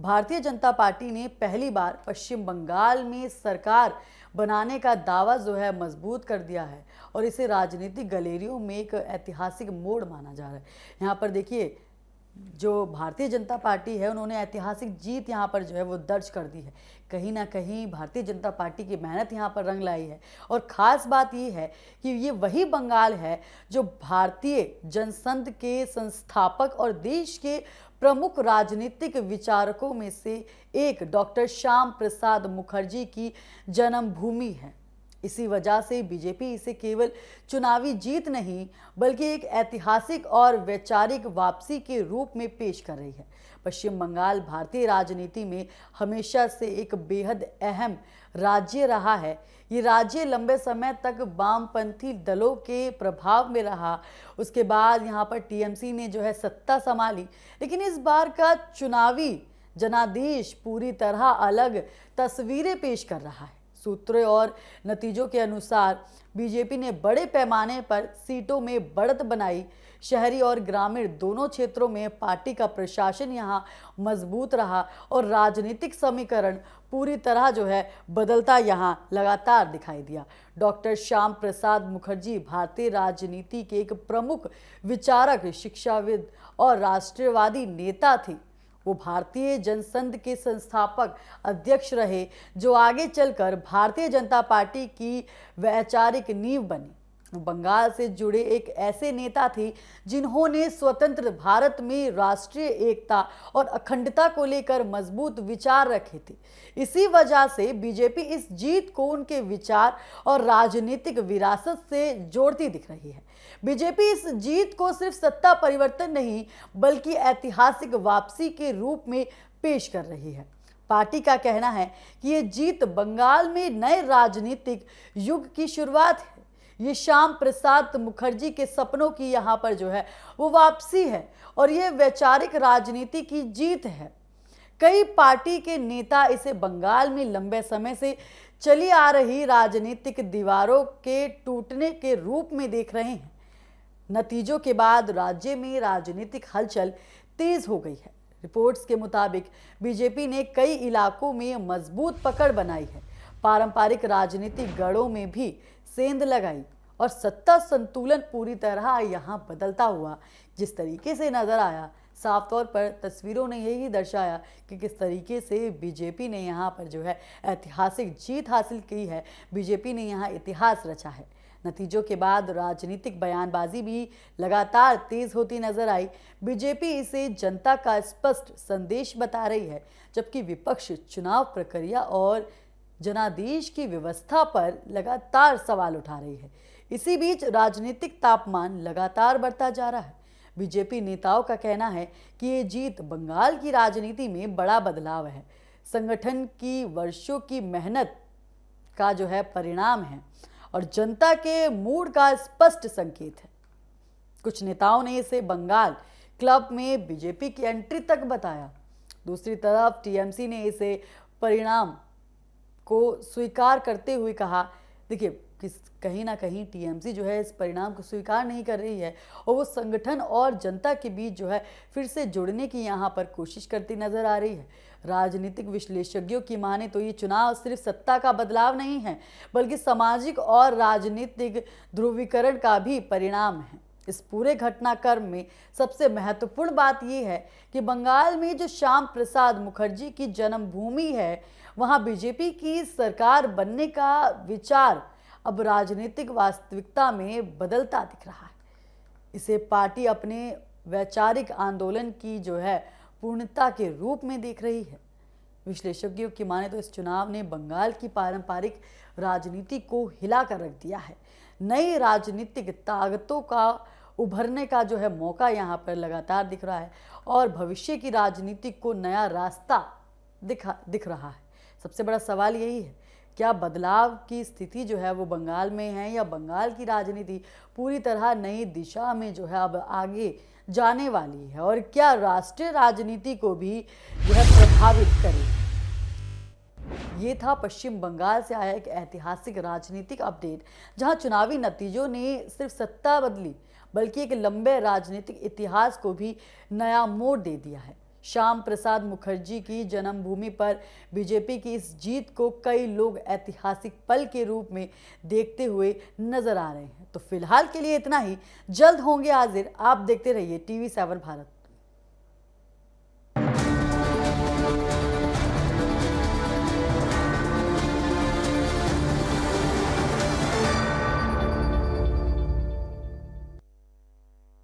Bharatiya Janata party ने पहली बार पश्चिम बंगाल में सरकार बनाने का दावा जो है मजबूत कर दिया है और इसे राजनीतिक गलियारों में एक ऐतिहासिक मोड़ माना जा रहा है। यहाँ पर देखिए, जो भारतीय जनता पार्टी है उन्होंने ऐतिहासिक जीत यहाँ पर जो है वो दर्ज कर दी है। कहीं ना कहीं भारतीय जनता पार्टी की मेहनत यहाँ पर रंग लाई है और ख़ास बात ये है कि ये वही बंगाल है जो भारतीय जनसंघ के संस्थापक और देश के प्रमुख राजनीतिक विचारकों में से एक डॉक्टर श्याम प्रसाद मुखर्जी की जन्मभूमि है। इसी वजह से बीजेपी इसे केवल चुनावी जीत नहीं बल्कि एक ऐतिहासिक और वैचारिक वापसी के रूप में पेश कर रही है। पश्चिम बंगाल भारतीय राजनीति में हमेशा से एक बेहद अहम राज्य रहा है। ये राज्य लंबे समय तक वामपंथी दलों के प्रभाव में रहा। उसके बाद यहाँ पर टीएमसी ने जो है सत्ता संभाली, लेकिन इस बार का चुनावी जनादेश पूरी तरह अलग तस्वीरें पेश कर रहा है। सूत्रों और नतीजों के अनुसार बीजेपी ने बड़े पैमाने पर सीटों में बढ़त बनाई। शहरी और ग्रामीण दोनों क्षेत्रों में पार्टी का प्रशासन यहां मजबूत रहा और राजनीतिक समीकरण पूरी तरह जो है बदलता यहां लगातार दिखाई दिया। डॉक्टर श्याम प्रसाद मुखर्जी भारतीय राजनीति के एक प्रमुख विचारक, शिक्षाविद और राष्ट्रवादी नेता थे। वो भारतीय जनसंघ के संस्थापक अध्यक्ष रहे, जो आगे चलकर भारतीय जनता पार्टी की वैचारिक नींव बनी। बंगाल से जुड़े एक ऐसे नेता थे जिन्होंने स्वतंत्र भारत में राष्ट्रीय एकता और अखंडता को लेकर मजबूत विचार रखे थे। इसी वजह से बीजेपी इस जीत को उनके विचार और राजनीतिक विरासत से जोड़ती दिख रही है। बीजेपी इस जीत को सिर्फ सत्ता परिवर्तन नहीं बल्कि ऐतिहासिक वापसी के रूप में पेश कर रही है। पार्टी का कहना है कि ये जीत बंगाल में नए राजनीतिक युग की शुरुआत है। ये श्याम प्रसाद मुखर्जी के सपनों की यहाँ पर जो है वो वापसी है और ये वैचारिक राजनीति की जीत है। कई पार्टी के नेता इसे बंगाल में लंबे समय से चली आ रही राजनीतिक दीवारों के टूटने के रूप में देख रहे हैं। नतीजों के बाद राज्य में राजनीतिक हलचल तेज हो गई है। रिपोर्ट्स के मुताबिक बीजेपी ने कई इलाकों में मजबूत पकड़ बनाई है, पारंपरिक राजनीतिक गढ़ों में भी सेंध लगाई और सत्ता संतुलन पूरी तरह यहां बदलता हुआ जिस तरीके से नजर आया, साफ तौर पर तस्वीरों ने यही दर्शाया कि किस तरीके से बीजेपी ने यहां पर जो है ऐतिहासिक जीत हासिल की है। बीजेपी ने यहां इतिहास रचा है। नतीजों के बाद राजनीतिक बयानबाजी भी लगातार तेज होती नजर आई। बीजेपी इसे जनता का स्पष्ट संदेश बता रही है, जबकि विपक्ष चुनाव प्रक्रिया और जनादेश की व्यवस्था पर लगातार सवाल उठा रही है। इसी बीच राजनीतिक तापमान लगातार बढ़ता जा रहा है। बीजेपी नेताओं का कहना है कि ये जीत बंगाल की राजनीति में बड़ा बदलाव है, संगठन की वर्षों की मेहनत का जो है परिणाम है और जनता के मूड का स्पष्ट संकेत है। कुछ नेताओं ने इसे बंगाल क्लब में बीजेपी की एंट्री तक बताया। दूसरी तरफ टीएमसी ने इसे परिणाम को स्वीकार करते हुए कहा, देखिए कहीं ना कहीं टीएमसी जो है इस परिणाम को स्वीकार नहीं कर रही है और वो संगठन और जनता के बीच जो है फिर से जुड़ने की यहाँ पर कोशिश करती नजर आ रही है। राजनीतिक विश्लेषज्ञों की माने तो ये चुनाव सिर्फ सत्ता का बदलाव नहीं है बल्कि सामाजिक और राजनीतिक ध्रुवीकरण का भी परिणाम है। इस पूरे घटनाक्रम में सबसे महत्वपूर्ण बात यह है कि बंगाल में जो श्याम प्रसाद मुखर्जी की जन्मभूमि है, वहां बीजेपी की सरकार बनने का विचार अब राजनीतिक वास्तविकता में बदलता दिख रहा है। इसे पार्टी अपने वैचारिक आंदोलन की जो है पूर्णता के रूप में देख रही है। विश्लेषज्ञों की माने तो इस चुनाव ने बंगाल की पारंपरिक राजनीति को हिला कर रख दिया है। नई राजनीतिक ताकतों का उभरने का जो है मौका यहाँ पर लगातार दिख रहा है और भविष्य की राजनीति को नया रास्ता दिख रहा है। सबसे बड़ा सवाल यही है, क्या बदलाव की स्थिति जो है वो बंगाल में है या बंगाल की राजनीति पूरी तरह नई दिशा में जो है अब आगे जाने वाली है और क्या राष्ट्रीय राजनीति को भी जो है प्रभावित करेगी। ये था पश्चिम बंगाल से आया एक ऐतिहासिक राजनीतिक अपडेट, जहां चुनावी नतीजों ने सिर्फ सत्ता बदली बल्कि एक लंबे राजनीतिक इतिहास को भी नया मोड़ दे दिया है। श्याम प्रसाद मुखर्जी की जन्मभूमि पर बीजेपी की इस जीत को कई लोग ऐतिहासिक पल के रूप में देखते हुए नजर आ रहे हैं। तो फिलहाल के लिए इतना ही, जल्द होंगे हाजिर। आप देखते रहिए TV7 भारत।